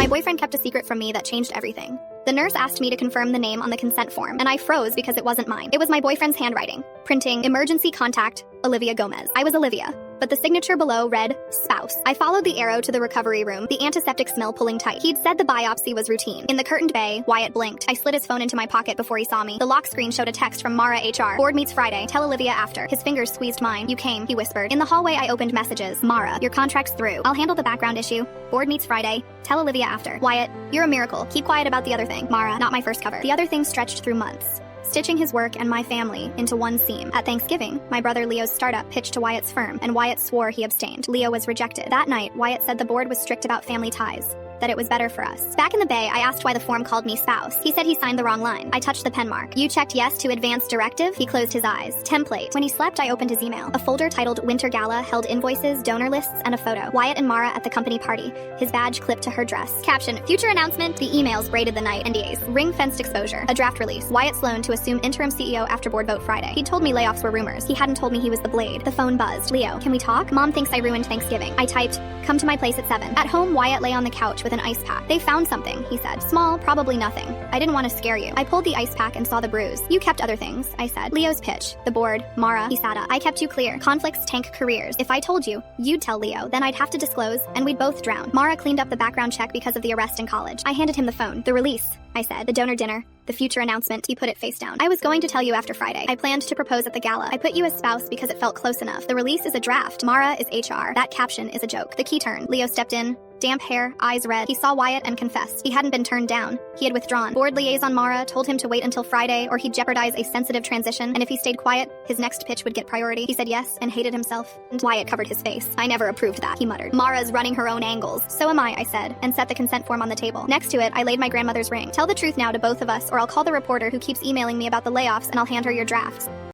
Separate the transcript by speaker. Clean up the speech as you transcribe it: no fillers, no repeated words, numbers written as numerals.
Speaker 1: boyfriend kept a secret from me that changed everything. The nurse asked me to confirm the name on the consent form, and I froze because it wasn't mine. It was my boyfriend's handwriting, printing, emergency contact, Olivia Gomez. I was Olivia, but the signature below read, spouse. I followed the arrow to the recovery room, the antiseptic smell pulling tight. He'd said the biopsy was routine. In the curtained bay, Wyatt blinked. I slid his phone into my pocket before he saw me. The lock screen showed a text from Mara HR. Board meets Friday. Tell Olivia after. His fingers squeezed mine. You came, he whispered. In the hallway, I opened messages. Mara, your contract's through. I'll handle the background issue. Board meets Friday. Tell Olivia after. Wyatt, you're a miracle. Keep quiet about the other thing. Mara, not my first cover. The other thing stretched through months, stitching his work and my family into one seam. At Thanksgiving, my brother Leo's startup pitched to Wyatt's firm, and Wyatt swore he abstained. Leo was rejected. That night, Wyatt said the board was strict about family ties, that it was better for us. Back in the Bay, I asked why the form called me spouse. He said he signed the wrong line. I touched the pen mark. You checked yes to advance directive? He closed his eyes. Template. When he slept, I opened his email. A folder titled Winter Gala held invoices, donor lists, and a photo. Wyatt and Mara at the company party. His badge clipped to her dress. Caption, future announcement. The emails braided the night. NDAs. Ring-fenced exposure. A draft release. Wyatt Sloan to assume interim CEO after board vote Friday. He'd told me layoffs were rumors. He hadn't told me he was the blade. The phone buzzed. Leo, can we talk? Mom thinks I ruined Thanksgiving. I typed, come to my place at 7. At home, Wyatt lay on the couch with an ice pack. They found something, he said. Small, probably nothing. I didn't want to scare you. I pulled the ice pack and saw the bruise. You kept other things, I said. Leo's pitch, the board, Mara, he sat up. I kept you clear. Conflicts tank careers. If I told you, you'd tell Leo. Then I'd have to disclose, and we'd both drown. Mara cleaned up the background check because of the arrest in college. I handed him the phone. The release, I said. The donor dinner. The future announcement. He put it face down. I was going to tell you after Friday. I planned to propose at the gala. I put you as spouse because it felt close enough. The release is a draft. Mara is HR. That caption is a joke. The key turn. Leo stepped in. Damp hair, eyes red. He saw Wyatt and confessed. He hadn't been turned down. He had withdrawn. Board liaison Mara told him to wait until Friday or he'd jeopardize a sensitive transition, and if he stayed quiet, his next pitch would get priority. He said yes and hated himself. And Wyatt covered his face. I never approved that, he muttered. Mara's running her own angles. So am I said, and set the consent form on the table. Next to it, I laid my grandmother's ring. Tell the truth now to both of us, or I'll call the reporter who keeps emailing me about the layoffs and I'll hand her your drafts.